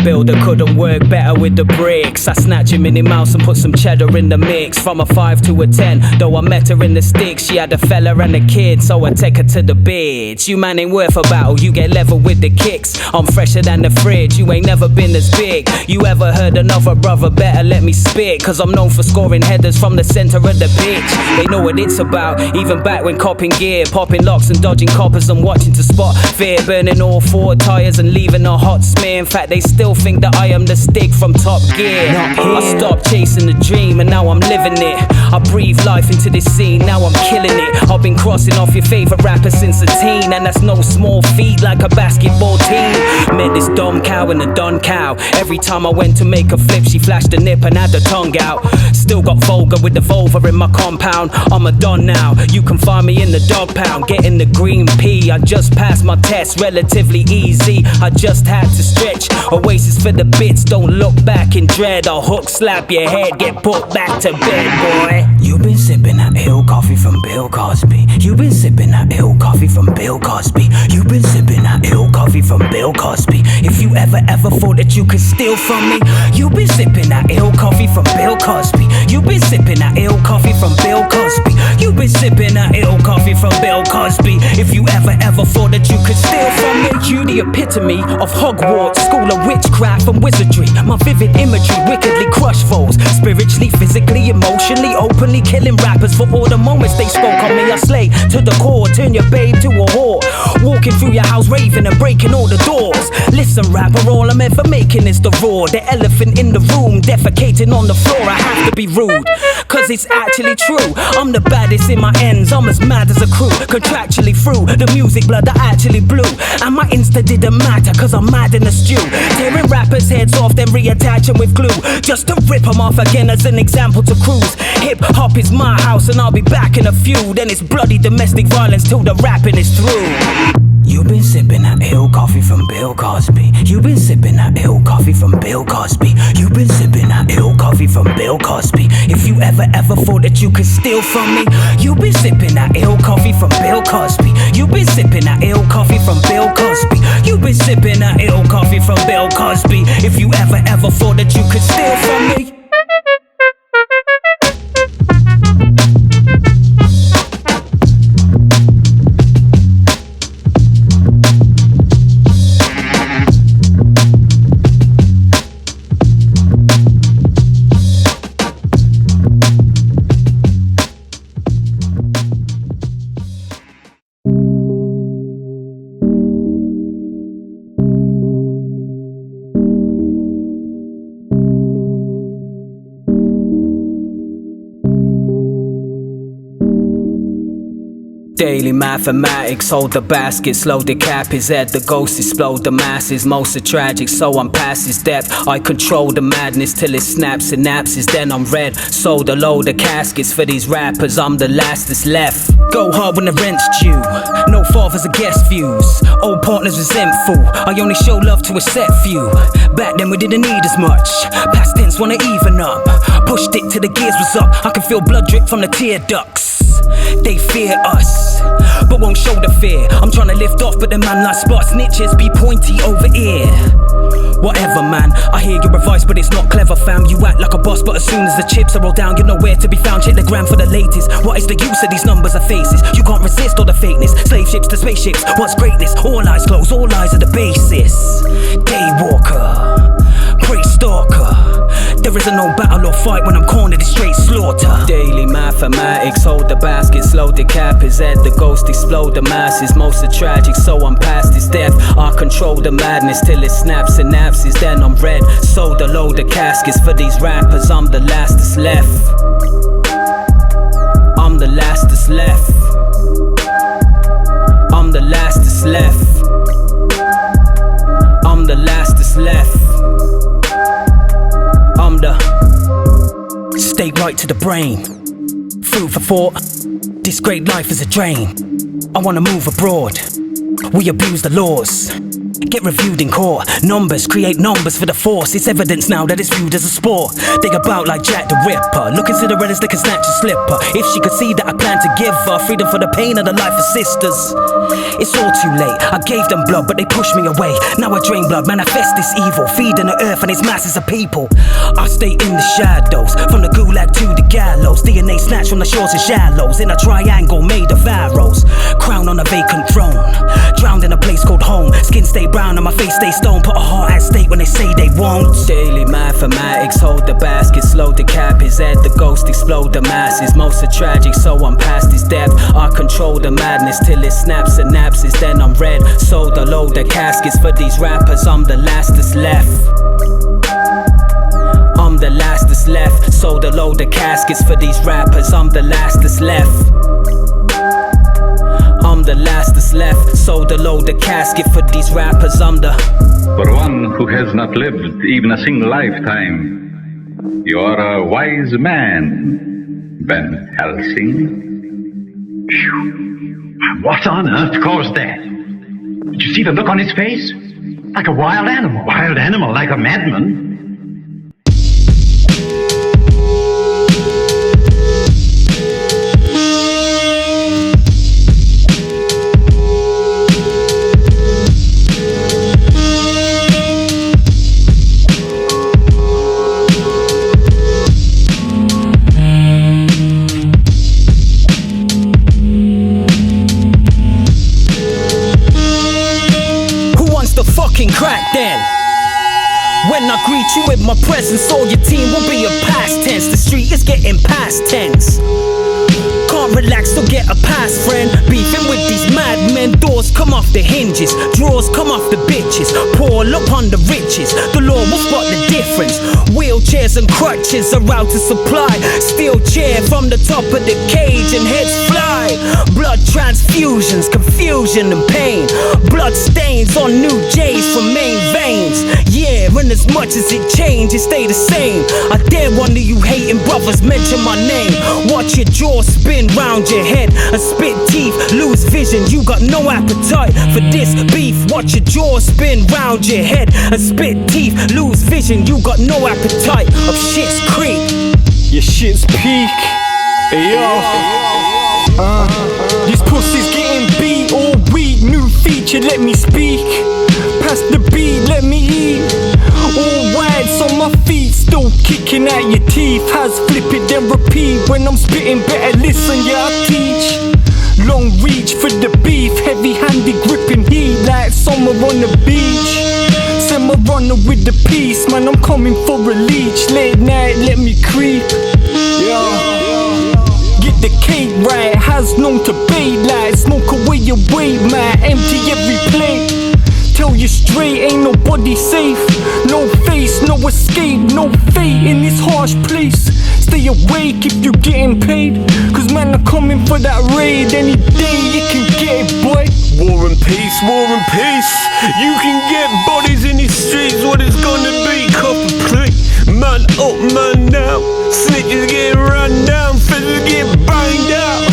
builder couldn't work better with the bricks. I snatch a Minnie Mouse and put some cheddar in the mix. From a 5 to a 10, though I met her in the sticks. She had a fella and a kid, so I take her to the bitch. You man ain't worth a battle, you get level with the kicks. I'm fresher than the fridge, you ain't never been as big. You ever heard another brother, better let me spit. Cause I'm known for scoring headers from the center of the pitch. They know what it's about, even back when copping gear. Popping locks and dodging coppers and watching to spot fear. Burning all 4 tires and leaving a hot smear. In fact, they still think that I am the stick from Top Gear. I stopped chasing the dream and now I'm living it. I breathe life into this scene, now I'm killing it. I've been crossing off your favorite rapper since a teen, and that's no small feat like a basketball team. Met this dumb cow and a dun cow. Every time I went to make a flip, she flashed a nip and had her tongue out. Still got vulgar with the vulva in my compound. I'm a don now, you can find me in the dog pound. Getting the green pea, I just passed my test, relatively easy. I just had to stretch. Oasis for the bits, don't look back in dread. I'll hook slap your head, get put back to bed, boy. You've been sipping that ill coffee from Bill Cosby. You've been sipping that ill coffee from Bill Cosby. You've been sipping that ill coffee from Bill Cosby. If you ever thought that you could steal from me, you've been sipping that ill coffee from Bill Cosby. You've been sipping that ill coffee from Bill Cosby. You've been sipping that ill coffee from Bill Cosby. If you ever thought that you could steal from me, you the epitome of Hogwarts, school of witchcraft and wizardry. My vivid imagery wickedly crush foes, spiritually, physically, emotionally, openly killing rappers for all the moments they spoke on me. I slay to the core, turn your babe to a whore. Walking through your house raving and breaking all the doors. Listen rapper, all I'm ever making is the roar. The elephant in the room, defecating on the floor. I have to be rude, cause it's actually true. I'm the baddest in my ends, I'm as mad as a crew. Contractually through the music blood I actually blew. And my Insta didn't matter, cause I'm mad in the stew. Tearing rappers' heads off, then reattach them with glue. Just to rip them off again as an example to cruise. Hip hop is my house and I'll be back in a few. Then it's bloody domestic violence till the rapping is through. You've been sipping that ill coffee from Bill Cosby. You've been sipping that ill coffee from Bill Cosby. You've been sipping that ill coffee from Bill Cosby. If you ever thought that you could steal from me, you've been sipping that ill coffee from Bill Cosby. You've been sipping that ill coffee from Bill Cosby. You've been sipping that ill coffee from Bill Cosby. If you ever thought that you could steal from me. Daily mathematics, hold the basket, slow the cap his head, the ghost explode the masses. Most are tragic, so I'm past his depth. I control the madness till it snaps synapses, then I'm red. Sold a load of caskets for these rappers, I'm the last that's left. Go hard when the rent's due, no fathers or guest views. Old partners resentful, I only show love to a set few. Back then we didn't need as much, past tense wanna even up. Pushed it till the gears was up, I can feel blood drip from the tear ducts. They fear us, but won't show the fear. I'm trying to lift off, but the man like spot snitches be pointy over ear. Whatever man, I hear your advice, but it's not clever fam. You act like a boss, but as soon as the chips are rolled down, you're nowhere to be found. Check the gram for the latest. What is the use of these numbers or faces? You can't resist all the fakeness. Slave ships to spaceships, what's greatness? All eyes closed, all eyes are the basis. Daywalker, prey stalker. There isn't no battle or fight when I'm cornered, it's straight slaughter. Daily mathematics, hold the basket, slow the cap his head, the ghost explode the masses. Most are tragic, so I'm past his death. I control the madness till it snaps synapses, then I'm red. Sold a load of caskets for these rappers, I'm the last that's left. I'm the last that's left. I'm the last that's left. I'm the last that's left. I'm the stake right to the brain. Food for thought, this great life is a drain. I wanna move abroad, we abuse the laws. get reviewed in court. Numbers create numbers for the force. It's evidence now that it's viewed as a sport. Dig about like Jack the Ripper, looking Cinderella's like a snatch a slipper. If she could see that I plan to give her freedom for the pain of the life of sisters. It's all too late, I gave them blood but they pushed me away. Now I drain blood, manifest this evil, feeding the earth and its masses of people. I stay in the shadows, from the gulag to the gallows. DNA snatched from the shores and shallows, in a triangle made of arrows. Crown on a vacant throne, drowned in a place called home. Skin stay brown and my face stay stone, put a heart at stake when they say they won't. Daily mathematics, hold the basket, slow decap his head, the ghost explode the masses. Most are tragic, so I'm past his depth. I control the madness till it snaps synapses, then I'm red. Sold a load of caskets for these rappers, I'm the last that's left. I'm the last that's left. Sold a load of caskets for these rappers, I'm the last that's left. I'm the last that's left. Sold a load of casket for these rappers, I'm the... For one who has not lived even a single lifetime, you are a wise man, Van Helsing. Phew. What on earth caused that? Did you see the look on his face? Like a wild animal. Wild animal, like a madman. Crack then. When I greet you with my presence, all your team will be a past tense. The street is getting past tense. Can't relax, so get a pass, friend. Beefing with these madmen, doors come off the hinges, drawers come off the bitches. Pour upon the riches, the law will spot the difference. Wheelchairs and crutches are out to supply. Steel chair from the top of the cage and heads fly. Blood transfusions, confusion and pain. Blood stains on new J's from main veins. Yeah, and as much as it changes, stay the same. I dare one of you hating brothers mention my name. Watch your jaw spin round your head and spit teeth, lose vision. You got no appetite for this beef. Watch your jaw spin round your head and spit teeth, lose vision. You got no appetite of shit's creek. Your shit's peak. Hey yo. These pussies getting beat all week. New feature, let me speak. Pass the beat, let me eat. All wags on my feet, still kicking at your teeth. Hazz, flip it then repeat. When I'm spitting, better listen, yeah I teach. Long reach for the beef, heavy-handed gripping heat like summer on the beach. Send my runner with the peace, man I'm coming for a leech. Late night, let me creep. Get the cake right, Hazz known to bait like smoke away your weight, man. Empty every plate. Tell you straight, ain't nobody safe. No face, no escape, no fate in this harsh place. Stay awake if you getting paid, cause man are coming for that raid. Any day you can get it, boy. War and peace, war and peace. You can get bodies in these streets. What it's gonna be, copper plate. Man up, man down. Snitches get run down, fellas get banged out.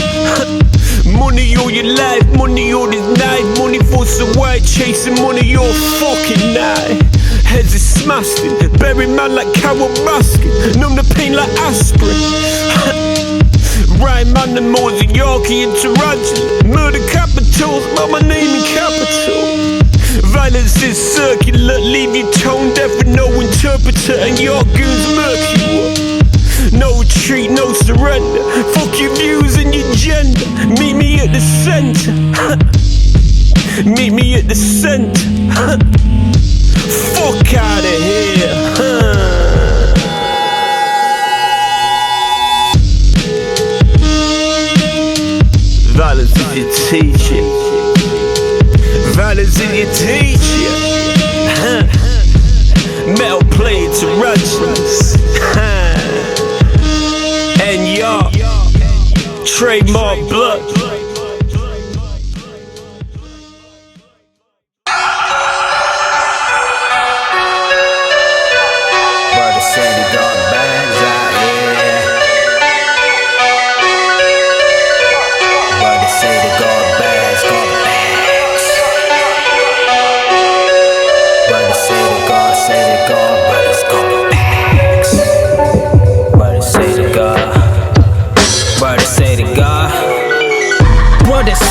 Money all your life, money all this night. Money for some white, chasing money all fucking night. Heads is smashed in, bury man like Carol Baskin. Numb the pain like aspirin. Right man, the more than Yorkie and Tarantula. Murder capitals, but my name in capital. Violence is circular, leave you tone deaf with no interpreter. And your goons murk you up. No retreat, no surrender. Fuck your views and your gender. Meet me at the center. Meet me at the center. Fuck out of here. Violence is your teacher. Violence is your teacher. Metal plate tarantulas. And Nyark, Trademark Blud.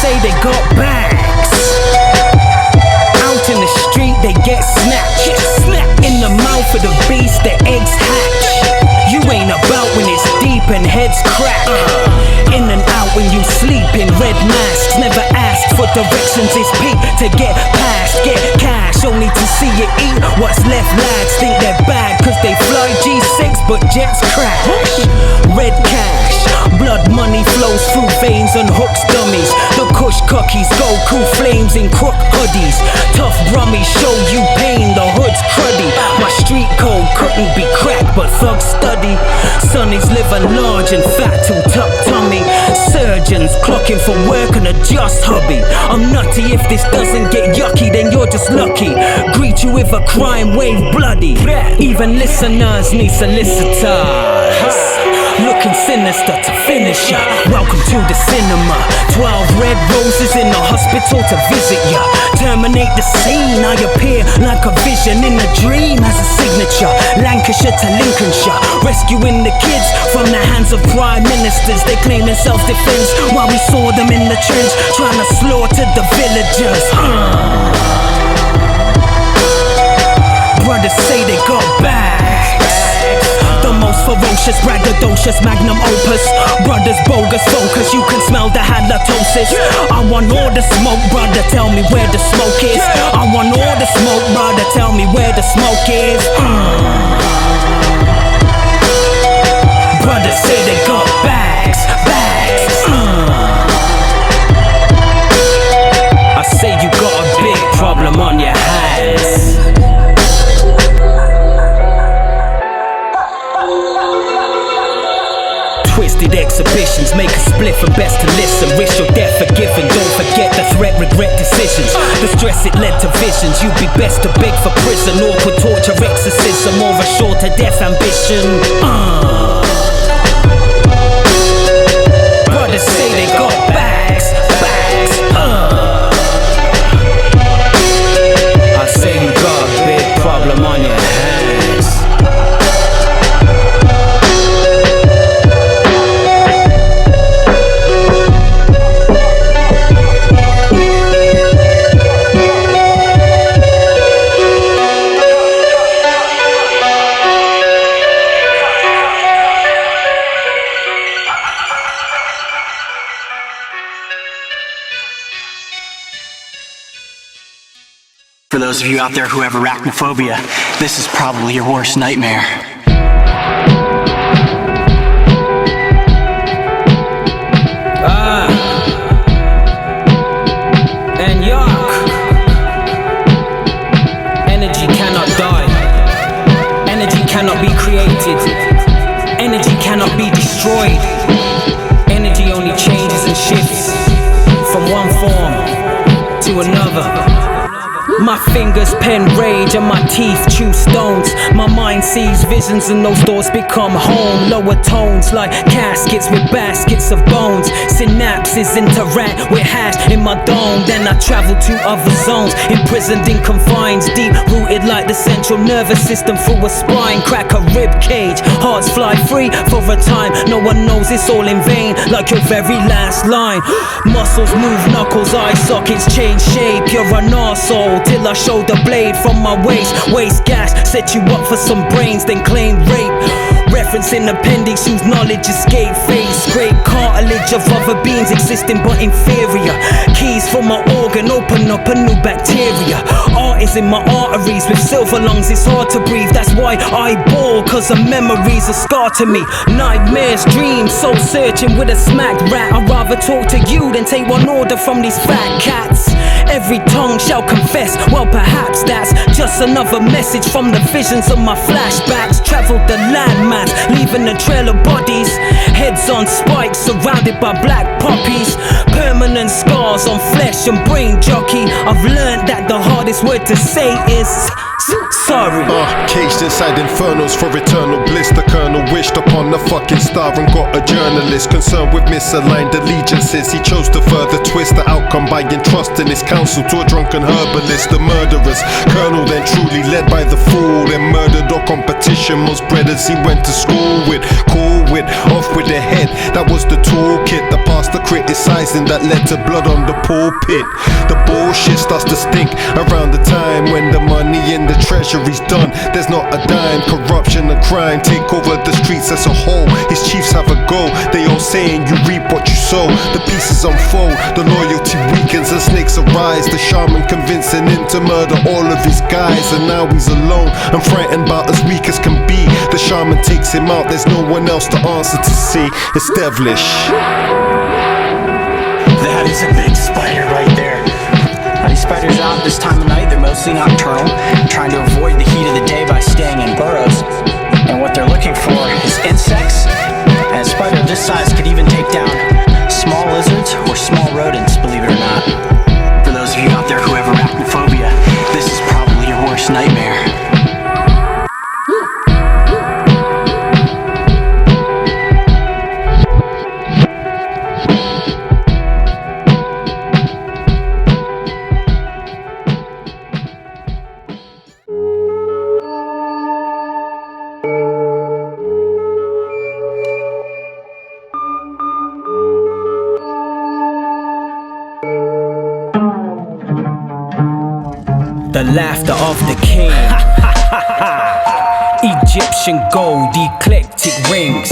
say they got bags. Out in the street they get snatched. In the mouth of the beast the eggs hatch. You ain't about when it's deep and heads crack. In and out when you sleep in red masks. Never ask for directions, it's peak to get past. Get cash only to see you eat what's left. Lads think they're bad cause they fly G6 but jets crash. Red cash, blood money flows through veins and hooks dummies. The kush cookies, Goku flames in crook hoodies. Tough brummies show you pain, the hood's cruddy. My street code couldn't be cracked but thugs study. Sonny's living large and fat till tuck tummy. Surgeons clocking for work and adjust hubby. I'm nutty, if this doesn't get yucky then you're just lucky. Greet you with a crime wave bloody. Even listeners need solicitors. Looking sinister to finish ya. Welcome to the cinema. 12 red roses in the hospital to visit ya. Terminate the scene, I appear like a vision in a dream as a signature. Lancashire to Lincolnshire, rescuing the kids from the hands of prime ministers. They claim in self-defense while we saw them in the trench trying to slaughter the villagers. Brothers say they got bags. The most ferocious, braggadocious magnum opus. Brothers bogus focus, you can smell the halitosis. I want all the smoke, brother, tell me where the smoke is. I want all the smoke, brother, tell me where the smoke is. Brothers say they got bags, bags. I say you got a big problem on your hands. Twisted exhibitions make a spliff and best to listen. Risk your death forgiven, don't forget the threat, regret decisions. The stress it led to visions. You'd be best to beg for prison, awkward torture, exorcism, or a shorter death ambition. Brothers say they got bags, bags. I say you got a big problem on your hands. For those of you out there who have arachnophobia, this is probably your worst nightmare. And Nyark. Energy cannot die. Energy cannot be created. Energy cannot be destroyed. Energy only changes and shifts from one form to another. My fingers pen rage and my teeth chew stones. My mind sees visions and those doors become home. Lower tones like caskets with baskets of bones. Synapses interact with hash in my dome. Then I travel to other zones, imprisoned in confines, deep rooted like the central nervous system through a spine. Crack a rib cage, hearts fly free for a time. No one knows it's all in vain, like your very last line. Muscles move, knuckles, eye sockets change shape. You're an arsehole till I show the blade from my waist. Waste gas, set you up for some brains, then claim rape. Referencing appendix, use knowledge, escape face. Scrape cartilage of other beings existing but inferior. Keys for my organ, open up a new bacteria. Art is in my arteries, with silver lungs it's hard to breathe. That's why I ball, cause the memories are scarred to me. Nightmares, dreams, soul searching with a smacked rat. I'd rather talk to you than take one order from these fat cats. Every tongue shall confess, well perhaps that's just another message from the visions of my flashbacks. Traveled the landmass, leaving a trail of bodies. Heads on spikes, surrounded by black poppies. Permanent scars on flesh and brain jockey. I've learned that the hardest word to say is sorry. Caged inside infernos for eternal bliss. The colonel wished upon the fucking star and got a journalist concerned with misaligned allegiances. He chose to further twist the outcome by entrusting his counsel to a drunken herbalist. The murderous colonel then truly led by the fool, then murdered all competition. Most brothers he went to school with, cool with, off with their head. That was the toolkit. The past just the criticizing that led to blood on the pulpit. The bullshit starts to stink around the time when the money in the treasury's done. There's not a dime. Corruption and crime take over the streets as a whole. His chiefs have a go. They all saying you reap what you sow. The pieces unfold, the loyalty weakens and snakes arise. The shaman convincing him to murder all of his guys, and now he's alone and frightened about as weak as can be. The shaman takes him out, there's no one else to answer to see. It's devilish. That is a big spider right there. Now, these spiders out this time of night, they're mostly nocturnal, trying to avoid the heat of the day by staying in burrows. And what they're looking for is insects. And a spider of this size could even take down small lizards or small rodents, believe it or not. For those of you out there who have arachnophobia, this is probably your worst nightmare. The laughter of the king. Egyptian gold, eclectic rings.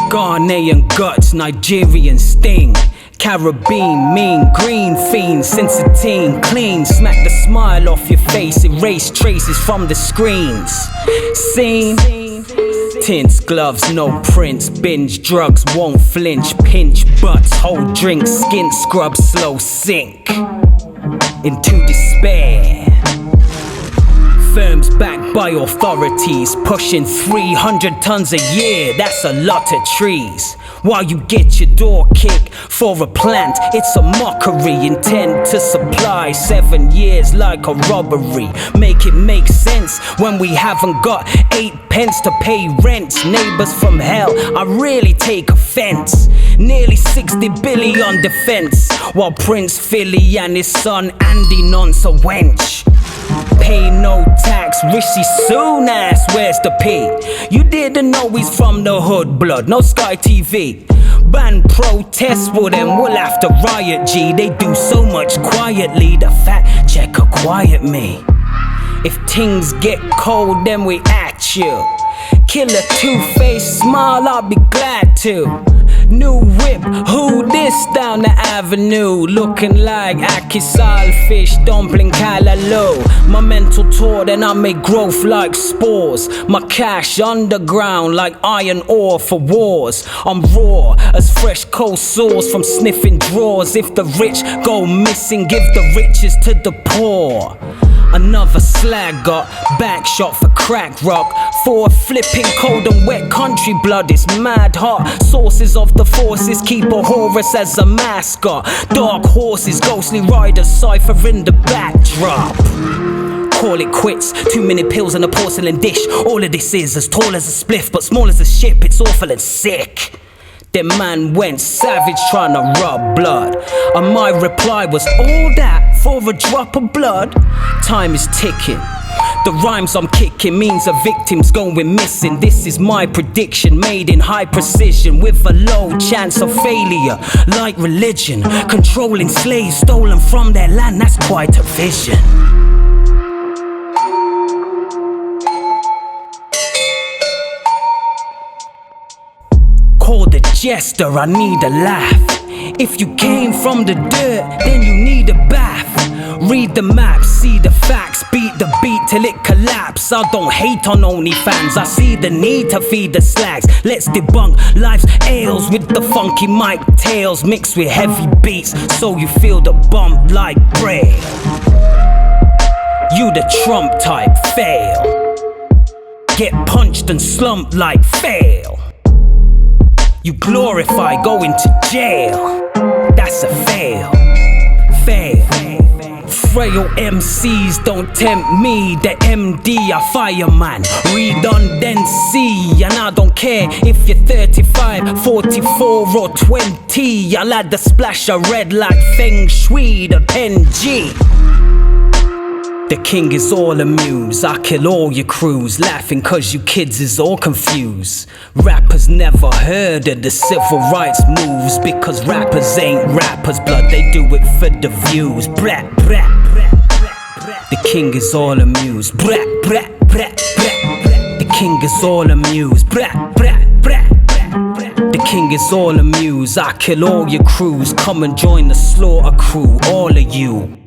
Ghanaian guts, Nigerian sting. Caribbean mean, green fiend, since a teen. Clean, smack the smile off your face. Erase traces from the screens. Scene. Tints, gloves, no prints. Binge drugs, won't flinch. Pinch butts, hold drinks. Skin scrub, slow sink into despair. Firms backed by authorities, pushing 300 tons a year, that's a lot of trees. While you get your door kicked for a plant, it's a mockery. Intent to supply 7 years like a robbery. Make it make sense when we haven't got 8 pence to pay rent. Neighbors from hell, I really take offense. Nearly 60 billion on defense, while Prince Philly and his son Andy nonce a wench. Pay no tax, Rishi Sunas, where's the P? You didn't know he's from the hood, blood, no Sky TV. Ban protests, well then we'll have to riot, G. They do so much quietly, the fact checker quiet me. If things get cold, then we at you. Kill a two-faced smile, I'll be glad to. New whip, who this down the avenue? Looking like Akisal fish, dumpling Callaloo. My mental tour, then I make growth like spores. My cash underground like iron ore for wars. I'm raw as fresh cold sores from sniffing drawers. If the rich go missing, give the riches to the poor. Another slag got back shot for crack rock. For flipping cold and wet country blood, it's mad hot. Sources of the forces keep a Horus as a mascot. Dark horses, ghostly riders, cipher in the backdrop. Call it quits, too many pills in a porcelain dish. All of this is as tall as a spliff, but small as a ship, it's awful and sick. The man went savage trying to rub blood, and my reply was all that for a drop of blood. Time is ticking, the rhymes I'm kicking means a victim's going missing. This is my prediction, made in high precision, with a low chance of failure. Like religion, controlling slaves stolen from their land, that's quite a vision. Call the jester, I need a laugh. If you came from the dirt, then you need a bath. Read the map, see the facts, beat the beat till it collapse. I don't hate on OnlyFans, I see the need to feed the slacks. Let's debunk life's ails with the funky mic tails mixed with heavy beats, so you feel the bump like bread. You the Trump type, fail. Get punched and slumped like fail. You glorify going to jail, that's a fail. Fail. Frail MCs don't tempt me, the MD a fireman. Redundancy, and I don't care if you're 35, 44 or 20. I'll add the splash of red like Feng Shui, the Pen G. The king is all amused, I kill all your crews, laughing cause you kids is all confused. Rappers never heard of the civil rights moves, because rappers ain't rappers, blood, they do it for the views. Brat, brat, brat, brat, brat. The king is all amused. Brat, brat, brat, brat, brat. The king is all amused. Brat, brat, brat, brat, brat. The king is all amused, I kill all your crews, come and join the slaughter crew, all of you.